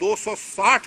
260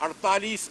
48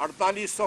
4800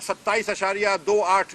27.28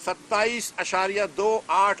27.28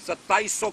2700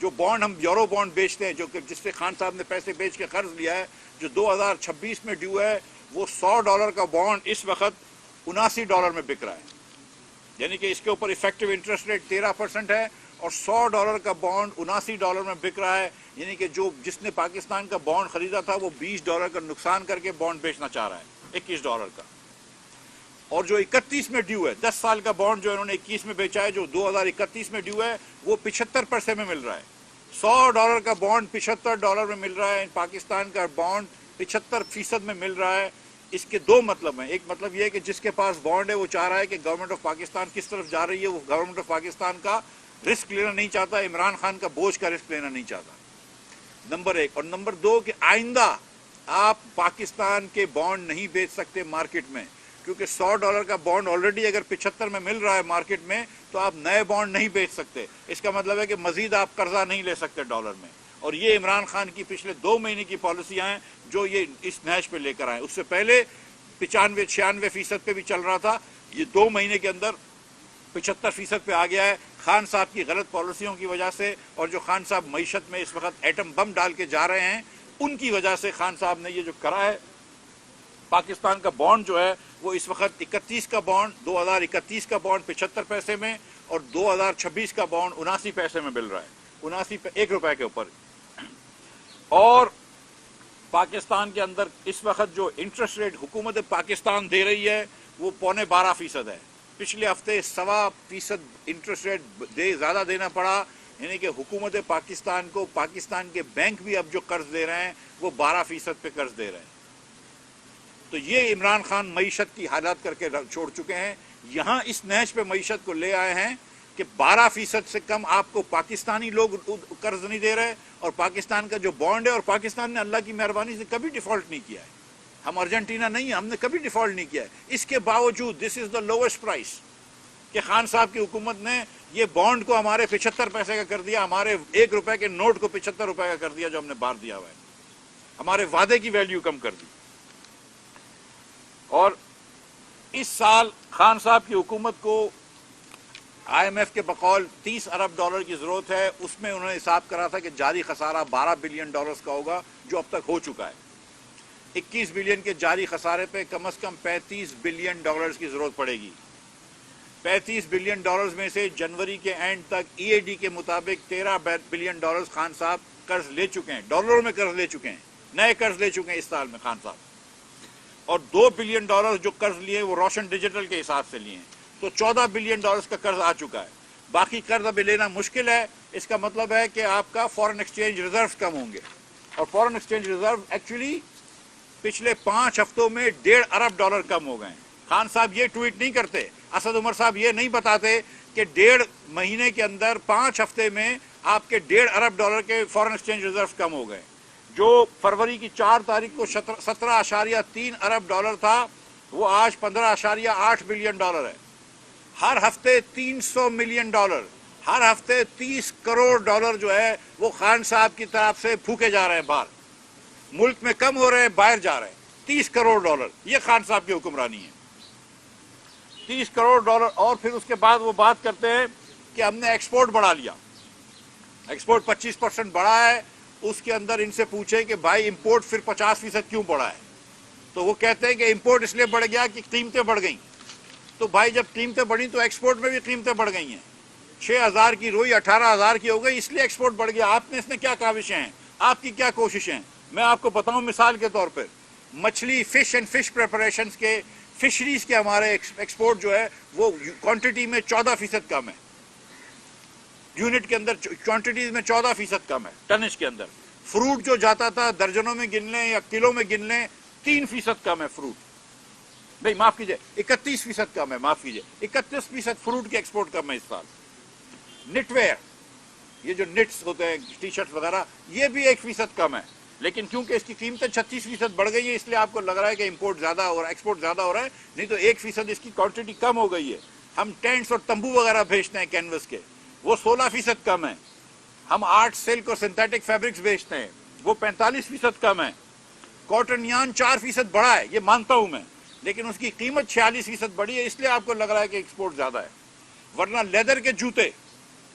جو بانڈ ہم euro bond بیچتے ہیں, جو کہ جس سے خان صاحب نے پیسے بیچ کے قرض لیا ہے, جو 2026 میں ڈیو ہے, وہ $100 کا بانڈ اس وقت $79 میں بک رہا ہے. یعنی کہ اس کے اوپر افیکٹو انٹرسٹ ریٹ 13% ہے, اور $100 کا بانڈ $79 میں بک رہا ہے. یعنی کہ جس نے پاکستان کا بانڈ خریدا تھا وہ $20 کا نقصان کر کے بانڈ بیچنا چاہ رہا ہے $21 کا. اور جو 31 میں ڈیو ہے, 10 سال کا بانڈ جو انہوں نے 21 میں بیچا ہے, جو 2031 میں ڈیو ہے, وہ 75 پیسے میں مل رہا ہے. $100 کا بانڈ $75 میں مل رہا ہے. پاکستان کا بانڈ 75% میں مل رہا ہے. اس کے دو مطلب ہیں. ایک مطلب یہ ہے کہ جس کے پاس بانڈ ہے وہ چاہ رہا ہے کہ گورنمنٹ آف پاکستان کس طرف جا رہی ہے, وہ گورنمنٹ آف پاکستان کا رسک لینا نہیں چاہتا, عمران خان کا بوجھ کا رسک لینا نہیں چاہتا, نمبر ایک. اور نمبر دو کہ آئندہ آپ پاکستان کے بانڈ نہیں بیچ سکتے مارکیٹ میں, کیونکہ $100 کا بانڈ آلریڈی اگر 75 میں مل رہا ہے مارکیٹ میں, تو آپ نئے بانڈ نہیں بیچ سکتے. اس کا مطلب ہے کہ مزید آپ قرضہ نہیں لے سکتے ڈالر میں. اور یہ عمران خان کی پچھلے 2 مہینے کی پالیسیاں ہیں جو یہ اس نہج پہ لے کر آئے. اس سے پہلے 95-96% پہ بھی چل رہا تھا, یہ 2 مہینے کے اندر 75% پہ آ گیا ہے خان صاحب کی غلط پالیسیوں کی وجہ سے. اور جو خان صاحب معیشت میں اس وقت ایٹم بم ڈال کے جا رہے ہیں, ان کی وجہ سے خان صاحب نے یہ جو کرا ہے. پاکستان کا بانڈ جو ہے وہ اس وقت 31 کا بانڈ 2031 کا بانڈ 75 پیسے میں, اور 2026 کا بانڈ 79 پیسے میں مل رہا ہے, 1 روپے کے اوپر. اور پاکستان کے اندر اس وقت جو انٹرسٹ ریٹ حکومت پاکستان دے رہی ہے وہ 12.25% ہے. پچھلے ہفتے 1.25% انٹرسٹ ریٹ زیادہ دینا پڑا. یعنی کہ حکومت پاکستان کو پاکستان کے بینک بھی اب جو قرض دے رہے ہیں وہ 12% پہ قرض دے رہے ہیں. تو یہ عمران خان معیشت کی حالات کر کے چھوڑ چکے ہیں. یہاں اس نہج پہ معیشت کو لے آئے ہیں کہ 12% سے کم آپ کو پاکستانی لوگ قرض نہیں دے رہے, اور پاکستان کا جو بانڈ ہے, اور پاکستان نے اللہ کی مہربانی سے کبھی ڈیفالٹ نہیں کیا ہے. ہم ارجنٹینا نہیں ہیں, ہم نے کبھی ڈیفالٹ نہیں کیا ہے. اس کے باوجود دس از دا لویسٹ پرائس کہ خان صاحب کی حکومت نے یہ بانڈ کو ہمارے 75 پیسے کا کر دیا, ہمارے 1 روپے کے نوٹ کو 75 روپے کا کر دیا جو ہم نے باہر دیا ہوا ہے, ہمارے وعدے کی ویلیو کم کر دی. اور اس سال خان صاحب کی حکومت کو IMF کے بقول $30 ارب کی ضرورت ہے. اس میں انہوں نے حساب کرا تھا کہ جاری خسارہ $12 بلین کا ہوگا, جو اب تک ہو چکا ہے. 21 بلین کے جاری خسارے پہ کم از کم $35 بلین کی ضرورت پڑے گی. $35 بلین میں سے جنوری کے اینڈ تک EAD کے مطابق $13 بلین خان صاحب قرض لے چکے ہیں, ڈالروں میں قرض لے چکے ہیں, نئے قرض لے چکے ہیں اس سال میں خان صاحب. اور $2 بلین جو قرض لیے وہ روشن ڈیجیٹل کے حساب سے لیے ہیں, تو $14 بلین کا قرض آ چکا ہے. باقی قرض ابھی لینا مشکل ہے. اس کا مطلب ہے کہ آپ کا فورن ایکسچینج ریزروز کم ہوں گے, اور فورن ایکسچینج ریزرو ایکچولی پچھلے 5 ہفتوں میں $1.5 ارب کم ہو گئے ہیں. خان صاحب یہ ٹویٹ نہیں کرتے, اسد عمر صاحب یہ نہیں بتاتے کہ 1.5 مہینے کے اندر 5 ہفتے میں آپ کے $1.5 ارب کے فورن ایکسچینج ریزروز کم ہو گئے. جو فروری کی 4 تاریخ کو 17.3 ارب تھا, وہ آج $15.8 بلین ہے. ہر ہفتے $300 ملین, ہر ہفتے $30 کروڑ جو ہے وہ خان صاحب کی طرف سے پھونکے جا رہے ہیں باہر. ملک میں کم ہو رہے ہیں, باہر جا رہے ہیں. $30 کروڑ, یہ خان صاحب کی حکمرانی ہے. $30 کروڑ. اور پھر اس کے بعد وہ بات کرتے ہیں کہ ہم نے ایکسپورٹ بڑھا لیا, ایکسپورٹ 25% بڑھا ہے. اس کے اندر ان سے پوچھیں کہ بھائی امپورٹ پھر 50% کیوں بڑھا ہے, تو وہ کہتے ہیں کہ امپورٹ اس لیے بڑھ گیا کہ قیمتیں بڑھ گئیں. تو بھائی جب قیمتیں بڑھیں تو ایکسپورٹ میں بھی قیمتیں بڑھ گئی ہیں. 6,000 کی روئی 18,000 کی ہو گئی, اس لیے ایکسپورٹ بڑھ گیا. آپ نے اس میں کیا کاوشیں ہیں, آپ کی کیا کوششیں ہیں؟ میں آپ کو بتاؤں مثال کے طور پر, مچھلی فش اینڈ فش پریپریشنز کے فشریز کے ہمارے ایکسپورٹ جو ہے وہ کوانٹٹی میں 14% کم ہے. یونٹ کے اندر کوانٹٹیز میں 14% کم ہے, ٹنج کے اندر. فروٹ جو جاتا تھا درجنوں میں گن لیں یا کلو میں گن لیں 3% کم ہے فروٹ. نہیں معاف کیجئے 31% کم ہے, معاف کیجئے 31% فروٹ کی ایکسپورٹ کم ہے اس سال. نٹ ویئر, یہ جو نٹس ہوتے ہیں ٹی شرٹ وغیرہ, یہ بھی 1% کم ہے. لیکن کیونکہ اس کی قیمتیں 36% بڑھ گئی ہے, اس لیے آپ کو لگ رہا ہے کہ امپورٹ زیادہ ہو رہا ہے, ایکسپورٹ زیادہ ہو رہا ہے. نہیں تو 1% اس کی کوانٹٹی کم ہو گئی ہے. ہم ٹینٹس اور تمبو وغیرہ بھیجتے ہیں کینوس کے, وہ 16% کم ہے. ہم آرٹ سلک اور سنتھیٹک فیبرکس بیچتے ہیں, وہ 45% کم ہے. کاٹن یان 4% بڑھا ہے, یہ مانتا ہوں میں, لیکن اس کی قیمت 46% بڑھی ہے, اس لیے آپ کو لگ رہا ہے کہ ایکسپورٹ زیادہ ہے. ورنہ لیدر کے جوتے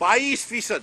22%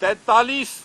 43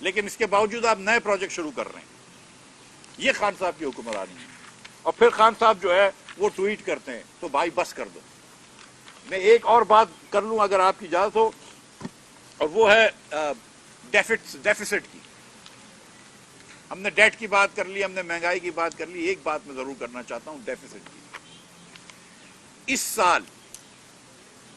لیکن اس کے باوجود آپ نئے پروجیکٹ شروع کر رہے ہیں۔ یہ خان صاحب کی حکمرانی ہے۔ اور پھر خان صاحب جو ہے وہ ٹویٹ کرتے ہیں تو بھائی بس کر دو۔ میں ایک اور بات کر لوں اگر آپ کی اجازت ہو، اور وہ ہے ڈیفیسٹ کی۔ ہم نے ڈیٹ کی بات کر لی، ہم نے مہنگائی کی بات کر لی، ایک بات میں ضرور کرنا چاہتا ہوں ڈیفیسٹ کی۔ اس سال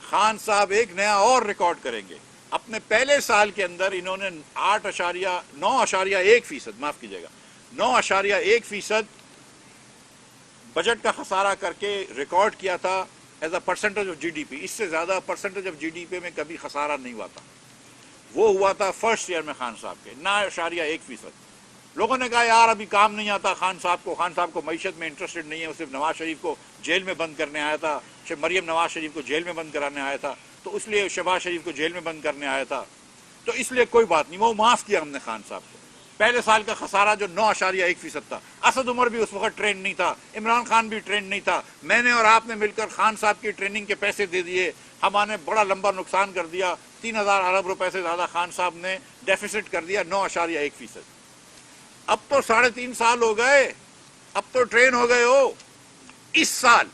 خان صاحب ایک نیا اور ریکارڈ کریں گے۔ اپنے پہلے سال کے اندر انہوں نے 9.1%، معاف کیجیے گا، 9.1% بجٹ کا خسارہ کر کے ریکارڈ کیا تھا as a percentage of G D P. اس سے زیادہ percentage of G D P میں کبھی خسارہ نہیں ہوا تھا۔ وہ ہوا تھا فرسٹ ایئر میں خان صاحب کے 9.1%۔ لوگوں نے کہا یار ابھی کام نہیں آتا خان صاحب کو معیشت میں انٹرسٹڈ نہیں ہے، وہ صرف نواز شریف کو جیل میں بند کرنے آیا تھا، مریم نواز شریف کو جیل میں بند کرانے آیا تھا، تو اس لیے شہباز شریف کو جیل میں بند کرنے آیا تھا، تو اس لیے کوئی بات نہیں، وہ معاف کیا ہم نے خان صاحب کو۔ پہلے سال کا خسارہ جو 9.1% تھا، اسد عمر بھی اس وقت ٹرینڈ نہیں تھا، عمران خان بھی ٹرینڈ نہیں تھا، میں نے اور آپ نے مل کر خان صاحب کی ٹریننگ کے پیسے دے دیے، ہمارے بڑا لمبا نقصان کر دیا، 3,000 ارب روپے سے زیادہ خان صاحب نے ڈیفیسٹ کر دیا، 9.1%۔ اب تو 3.5 سال ہو گئے، اب تو ٹرین ہو گئے ہو۔ اس سال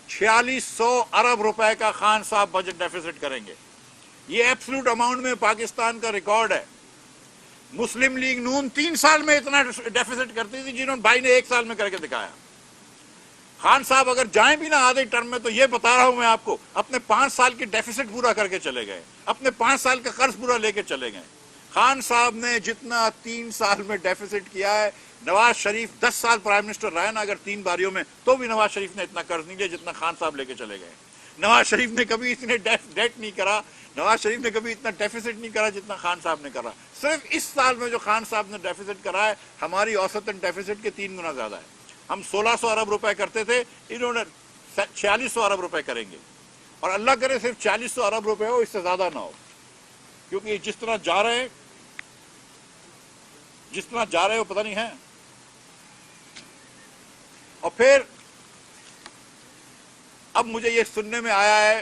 4600 ارب روپے کا خان صاحب بجٹ ڈیفیسٹ کریں گے۔ یہ ایبسلوٹ اماؤنٹ میں پاکستان کا ریکارڈ ہے۔ مسلم لیگ نون 3 سال میں اتنا ڈیفیسٹ کرتی تھی، جنہوں نے بھائی نے 1 سال میں کر کے دکھایا۔ خان صاحب اگر جائیں بھی نہ آدھے ٹرم میں، تو یہ بتا رہا ہوں میں آپ کو، اپنے 5 سال کی ڈیفیسٹ پورا کر کے چلے گئے، اپنے 5 سال کا قرض پورا لے کے چلے گئے۔ خان صاحب نے جتنا 3 سال میں ڈیفیسٹ کیا ہے، نواز شریف 10 سال پرائم منسٹر رہا نا اگر 3 باریوں میں، تو بھی نواز شریف نے اتنا قرض نہیں لیا جتنا خان صاحب لے کے چلے گئے۔ نواز شریف نے کبھی اتنے ڈیٹ نہیں کرا، نواز شریف نے کبھی اتنا ڈیفیسٹ نہیں کرا جتنا خان صاحب نے کرا۔ صرف اس سال میں جو خان صاحب نے ڈیفیسٹ کرا ہے، ہماری اوسطاً ڈیفیسٹ کے 3 گنا زیادہ ہے۔ ہم 1600 ارب روپے کرتے تھے، انہوں نے 4600 ارب روپے کریں گے، اور اللہ کرے صرف 4600 ارب روپے ہو، اس سے زیادہ نہ ہو، کیونکہ جس طرح جا رہے ہیں وہ پتہ نہیں ہے۔ اور پھر اب مجھے یہ سننے میں آیا ہے،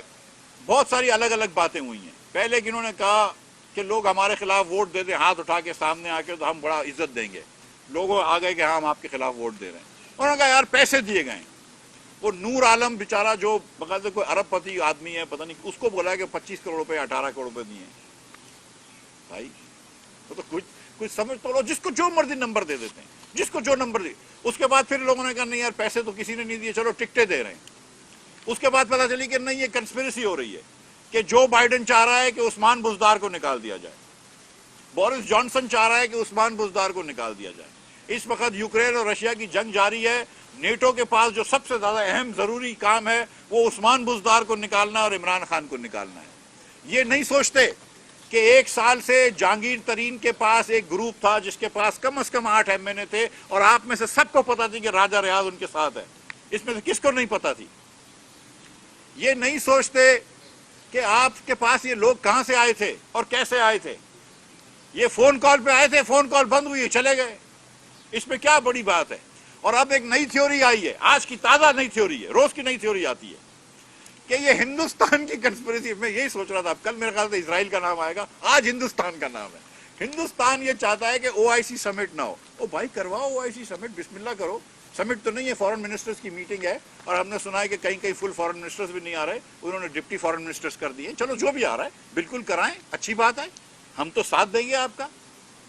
بہت ساری الگ الگ باتیں ہوئی ہیں۔ پہلے کہ انہوں نے کہا کہ لوگ ہمارے خلاف ووٹ دے دیں ہاتھ اٹھا کے سامنے آ کے، تو ہم بڑا عزت دیں گے۔ لوگوں آ گئے کہ ہاں ہم آپ کے خلاف ووٹ دے رہے ہیں۔ انہوں نے کہا یار پیسے دیے گئے۔ وہ نور عالم بیچارہ جو بغیر کوئی ارب پتی آدمی ہے، پتہ نہیں، اس کو بولا کہ 25 کروڑ روپے 18 کروڑ روپے دیے ہیں۔ بھائی وہ تو کچھ سمجھ تو لو، جس کو جو مرضی نمبر دے دیتے ہیں، جس کو جو نمبر دی۔ اس کے بعد پھر لوگوں نے کہا نہیں یار پیسے تو کسی نے نہیں دیے، چلو ٹکٹیں دے رہے ہیں۔ اس کے بعد پتہ چلی کہ نہیں، یہ کنسپیریسی ہو رہی ہے کہ جو بائیڈن چاہ رہا ہے کہ عثمان بزدار کو نکال دیا جائے، بورس جانسن چاہ رہا ہے کہ عثمان بزدار کو نکال دیا جائے۔ اس وقت یوکرین اور رشیا کی جنگ جاری ہے، نیٹو کے پاس جو سب سے زیادہ اہم ضروری کام ہے وہ عثمان بزدار کو نکالنا اور عمران خان کو نکالنا ہے۔ یہ نہیں سوچتے کہ 1 سال سے جہانگیر ترین کے پاس ایک گروپ تھا جس کے پاس کم از کم 8 ایم این اے تھے، اور آپ میں سے سب کو پتا تھی کہ راجہ ریاض ان کے ساتھ ہے۔ اس میں سے کس کو نہیں پتا تھی؟ یہ نہیں سوچتے کہ آپ کے پاس یہ لوگ کہاں سے آئے تھے اور کیسے آئے تھے۔ یہ فون کال پہ آئے تھے، فون کال بند ہوئی، چلے گئے۔ اس میں کیا بڑی بات ہے؟ اور اب ایک نئی تھیوری آئی ہے، آج کی تازہ نئی تھیوری ہے، روز کی نئی تھیوری آتی ہے کہ یہ ہندوستان کی کنسپریسی۔ میں یہی سوچ رہا تھا، اب کل میرے خیال سے اسرائیل کا نام آئے گا، آج ہندوستان کا نام ہے۔ ہندوستان یہ چاہتا ہے کہ OIC سمٹ نہ ہو۔ او بھائی کرواؤ OIC سمٹ، بسم اللہ کرو۔ سمٹ تو نہیں ہے، فورن منسٹرز کی میٹنگ ہے، اور ہم نے سنا ہے کہ کہیں فل فورن منسٹرز بھی نہیں آ رہے، انہوں نے ڈپٹی فورن منسٹرز کر دیے۔ چلو جو بھی آ رہا ہے بالکل کرائیں، اچھی بات ہے، ہم تو ساتھ دیں گے آپ کا،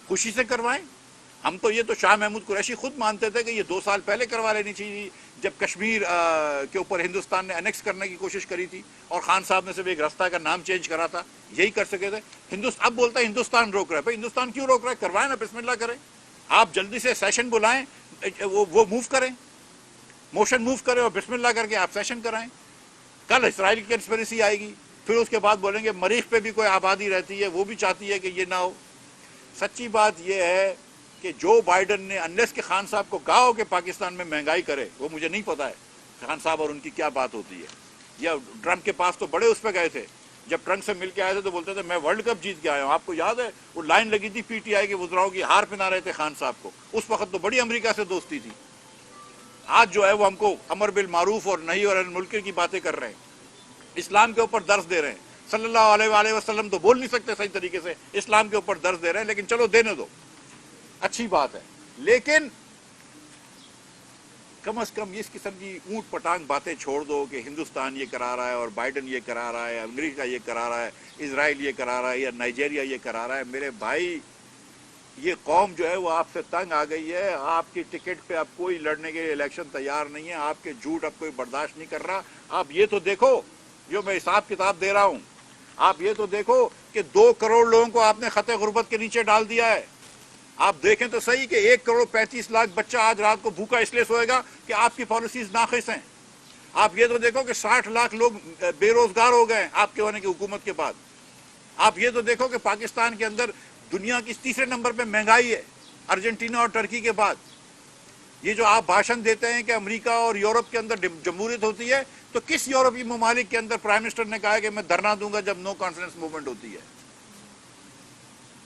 خوشی سے کروائیں۔ ہم تو یہ تو شاہ محمود قریشی خود مانتے تھے کہ یہ 2 سال پہلے کروا لینی چاہیے، جب کشمیر کے اوپر ہندوستان نے انیکس کرنے کی کوشش کری تھی، اور خان صاحب نے صرف ایک راستہ کا نام چینج کرا تھا، یہی کر سکے تھے۔ اب بولتا ہے ہندوستان روک رہا ہے۔ بھائی ہندوستان کیوں روک رہا ہے؟ کروائیں نا، بسم اللہ کریں۔ آپ جلدی سے سیشن بلائیں، وہ موو کریں، موشن موو کریں، اور بسم اللہ کر کے آپ سیشن کرائیں۔ کل اسرائیل کی کنسپریسی آئے گی، پھر اس کے بعد بولیں گے مریخ پہ بھی کوئی آبادی رہتی ہے، وہ بھی چاہتی ہے کہ یہ نہ ہو۔ سچی بات یہ ہے کہ جو بائیڈن نے انلیس کے خان صاحب کو کہا ہو کہ پاکستان میں مہنگائی کرے، وہ مجھے نہیں پتا ہے خان صاحب اور ان کی کیا بات ہوتی ہے۔ یا ٹرمپ کے پاس تو بڑے اس پہ گئے تھے، جب ٹرمپ سے مل کے آئے تھے تو بولتے تھے میں ورلڈ کپ جیت کے آیا ہوں۔ آپ کو یاد ہے وہ لائن لگی تھی PTI کے وزراؤں کی، ہار پہنا رہے تھے خان صاحب کو، اس وقت تو بڑی امریکہ سے دوستی تھی۔ آج جو ہے وہ ہم کو امر بالمعروف اور نہی اور عن المنکر کی باتیں کر رہے ہیں، اسلام کے اوپر درس دے رہے ہیں۔ صلی اللہ علیہ وآلہ وسلم تو بول نہیں سکتے صحیح طریقے سے, اسلام کے اوپر درس دے رہے ہیں, لیکن چلو دینے دو, اچھی بات ہے. لیکن کم از کم اس قسم کی اونٹ پٹانگ باتیں چھوڑ دو کہ ہندوستان یہ کرا رہا ہے اور بائیڈن یہ کرا رہا ہے, امریکہ یہ کرا رہا ہے, اسرائیل یہ کرا رہا ہے, یا نائجیریا یہ کرا رہا ہے. میرے بھائی, یہ قوم جو ہے وہ آپ سے تنگ آ گئی ہے. آپ کی ٹکٹ پہ اب کوئی لڑنے کے لیے الیکشن تیار نہیں ہے. آپ کے جھوٹ اب کوئی برداشت نہیں کر رہا. آپ یہ تو دیکھو جو میں حساب کتاب دے رہا ہوں, آپ یہ تو دیکھو کہ 2 کروڑ لوگوں کو آپ نے خط غربت کے نیچے ڈال دیا ہے. آپ دیکھیں تو صحیح کہ 1 کروڑ 35 لاکھ بچہ آج رات کو بھوکا اس لیے سوئے گا کہ آپ کی پالیسیز ناقص ہیں. آپ یہ تو دیکھو کہ 60 لاکھ لوگ بے روزگار ہو گئے ہیں آپ کے ہونے کی حکومت کے بعد. آپ یہ تو دیکھو کہ پاکستان کے اندر دنیا کی 3 نمبر پہ مہنگائی ہے, ارجنٹینا اور ٹرکی کے بعد. یہ جو آپ بھاشن دیتے ہیں کہ امریکہ اور یورپ کے اندر جمہوریت ہوتی ہے, تو کس یورپی ممالک کے اندر پرائم منسٹر نے کہا ہے کہ میں دھرنا دوں گا جب نو کانفیڈنس موومنٹ ہوتی ہے؟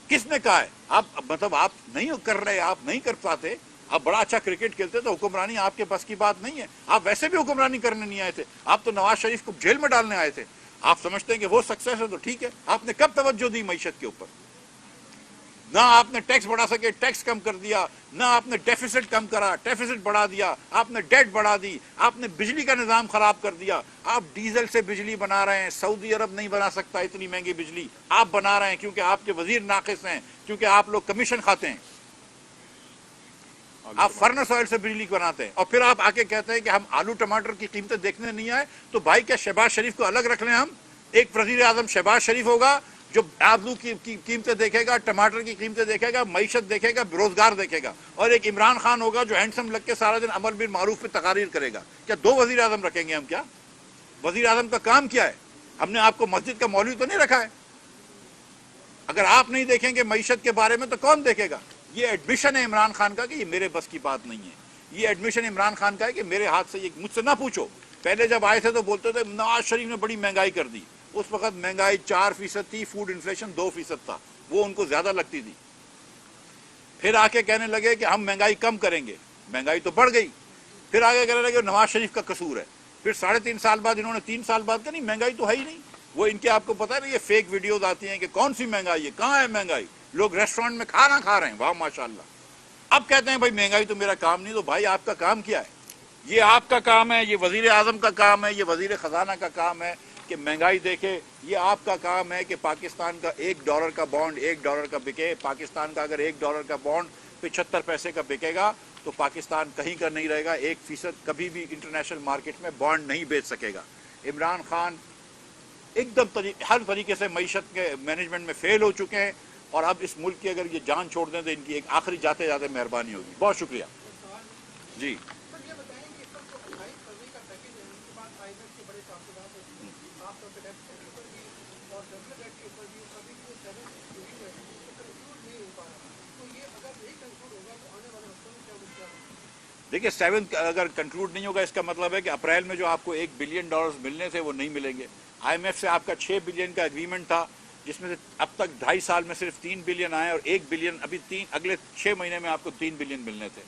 کس نے کہا ہے؟ آپ مطلب آپ نہیں کر رہے, آپ نہیں کر پاتے. آپ بڑا اچھا کرکٹ کھیلتے تو حکمرانی آپ کے بس کی بات نہیں ہے. آپ ویسے بھی حکمرانی کرنے نہیں آئے تھے, آپ تو نواز شریف کو جیل میں ڈالنے آئے تھے. آپ سمجھتے ہیں کہ وہ سکسیس ہے تو ٹھیک ہے. آپ نے کب توجہ دی معیشت کے اوپر؟ نہ آپ نے ٹیکس بڑھا سکے, ٹیکس کم کر دیا. نہ آپ نے ڈیفیسٹ کم کرا, ڈیفیسٹ بڑھا دیا. آپ نے ڈیٹ بڑھا دی. آپ نے بجلی کا نظام خراب کر دیا. آپ ڈیزل سے بجلی بنا رہے ہیں, سعودی عرب نہیں بنا سکتا اتنی مہنگی بجلی. آپ بنا رہے ہیں کیونکہ آپ کے وزیر ناقص ہیں, کیونکہ آپ لوگ کمیشن کھاتے ہیں. آپ فرنس آئل سے بجلی بناتے ہیں, اور پھر آپ آ کے کہتے ہیں کہ ہم آلو ٹماٹر کی قیمتیں دیکھنے نہیں آئے. تو بھائی کیا شہباز شریف کو الگ رکھ لیں ہم؟ ایک وزیر اعظم شہباز شریف ہوگا جو آلو کی قیمتیں دیکھے گا, ٹماٹر کی قیمتیں دیکھے گا, معیشت دیکھے گا, روزگار دیکھے گا. اور ایک عمران خان ہوگا جو ہینڈسم لگ کے سارا دن امر بالمعروف پہ تقاریر کرے گا. کیا 2 وزیر اعظم رکھیں گے ہم؟ کیا وزیر اعظم کا کام کیا ہے؟ ہم نے آپ کو مسجد کا مولوی تو نہیں رکھا ہے. اگر آپ نہیں دیکھیں گے معیشت کے بارے میں تو کون دیکھے گا؟ یہ ایڈمیشن ہے عمران خان کا کہ یہ میرے بس کی بات نہیں ہے. یہ ایڈمیشن عمران خان کا ہے کہ میرے ہاتھ سے یہ, مجھ سے نہ پوچھو. پہلے جب آئے تھے تو بولتے تھے نواز شریف نے بڑی مہنگائی کر دی. اس وقت مہنگائی 4% تھی, فوڈ انفلیشن 2% تھا, وہ ان کو زیادہ لگتی تھی. پھر آ کے کہنے لگے کہ ہم مہنگائی کم کریں گے, مہنگائی تو بڑھ گئی. پھر آگے کہنے لگے نواز شریف کا قصور ہے. پھر 3.5 سال بعد انہوں نے 3 سال بعد کہا نہیں مہنگائی تو ہے ہی نہیں. وہ ان کے آپ کو پتا ہے نا یہ فیک ویڈیوز آتی ہیں کہ کون سی مہنگائی ہے, کہاں ہے مہنگائی, لوگ ریسٹورینٹ میں کھانا کھا رہے ہیں, واہ ماشاءاللہ. اب کہتے ہیں بھائی مہنگائی تو میرا کام نہیں. تو بھائی آپ کا کام کیا ہے؟ یہ آپ کا کام ہے, یہ وزیر اعظم کا کام ہے, یہ وزیر خزانہ کا کام ہے کہ مہنگائی دیکھے. یہ آپ کا کام ہے کہ پاکستان کا $1 کا بانڈ $1 کا بکے. پاکستان کا اگر $1 کا بانڈ 75 پیسے کا بکے گا تو پاکستان کہیں کا نہیں رہے گا. 1% کبھی بھی انٹرنیشنل مارکیٹ میں بانڈ نہیں بیچ سکے گا. عمران خان ایک دم ہر طریقے سے معیشت کے مینجمنٹ میں فیل ہو چکے ہیں, اور اب اس ملک کی اگر یہ جان چھوڑ دیں تو ان کی ایک آخری جاتے جاتے مہربانی ہوگی. بہت شکریہ. جی دیکھیے 7 اگر کنکلوڈ نہیں ہوگا اس کا مطلب ہے کہ اپریل میں جو آپ کو $1 بلین ملنے تھے وہ نہیں ملیں گے. IMF سے آپ کا 6 بلین کا ایگریمنٹ تھا جس میں سے اب تک 2.5 سال میں صرف 3 بلین آئے, اور 1 بلین ابھی اگلے 6 مہینے میں آپ کو 3 بلین ملنے تھے.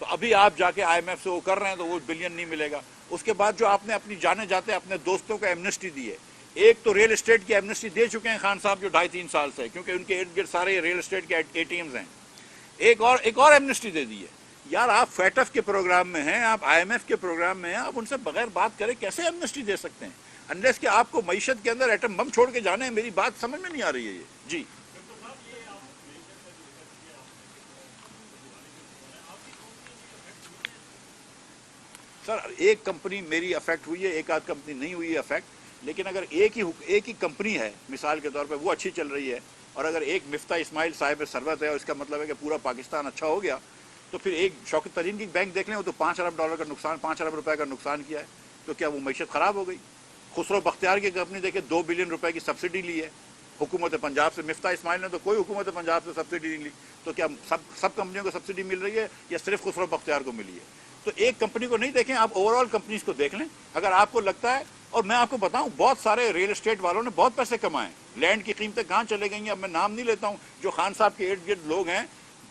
تو ابھی آپ جا کے IMF سے وہ کر رہے ہیں تو وہ بلین نہیں ملے گا. اس کے بعد جو آپ نے اپنی جانے جاتے اپنے دوستوں کو ایمنسٹی دی ہے, ایک تو ریل اسٹیٹ کی ایمنسٹی دے چکے ہیں خان صاحب جو 2.5-3 سال سے, کیونکہ ان کے ارد گرد سارے ریل اسٹیٹ کے ATMs ہیں. ایک اور ایمنسٹی دے دی ہے. یار آپ FATF کے پروگرام میں ہیں, آپ IMF کے پروگرام میں ہیں, آپ ان سے بغیر بات کریں کیسے ایمنسٹی دے سکتے ہیں؟ انلیس کہ آپ کو معیشت کے اندر ایٹم بم چھوڑ کے جانے ہیں. میری بات سمجھ میں نہیں آ رہی ہے یہ. جی سر, ایک کمپنی میری افیکٹ ہوئی ہے, ایک آدھ کمپنی نہیں ہوئی ہے افیکٹ. لیکن اگر ایک ہی کمپنی ہے مثال کے طور پہ وہ اچھی چل رہی ہے, اور اگر ایک مفتاح اسماعیل صاحب ثروت ہے اور اس کا مطلب ہے کہ پورا پاکستان اچھا ہو گیا, تو پھر ایک شوکت ترین کی بینک دیکھ لیں, وہ تو $5 ارب کا نقصان, 5 ارب روپے کا نقصان کیا ہے. تو کیا وہ معیشت خراب ہو گئی؟ خسرو بختیار کی کمپنی دیکھیں 2 بلین روپے کی سبسڈی لی ہے حکومت پنجاب سے. مفتاح اسماعیل نے تو کوئی حکومت پنجاب سے سبسڈی نہیں لی. تو کیا سب کمپنیوں کو سبسڈی مل رہی ہے یا صرف خسرو بختیار کو ملی ہے؟ تو ایک کمپنی کو نہیں دیکھیں, آپ اوور آل کمپنیز کو دیکھ لیں. اگر آپ کو لگتا ہے, اور میں آپ کو بتاؤں بہت سارے ریل اسٹیٹ والوں نے بہت پیسے کمائے, لینڈ کی قیمتیں کہاں چلے گئی ہیں, اب میں نام نہیں لیتا ہوں, جو خان صاحب کے ارد گرد لوگ ہیں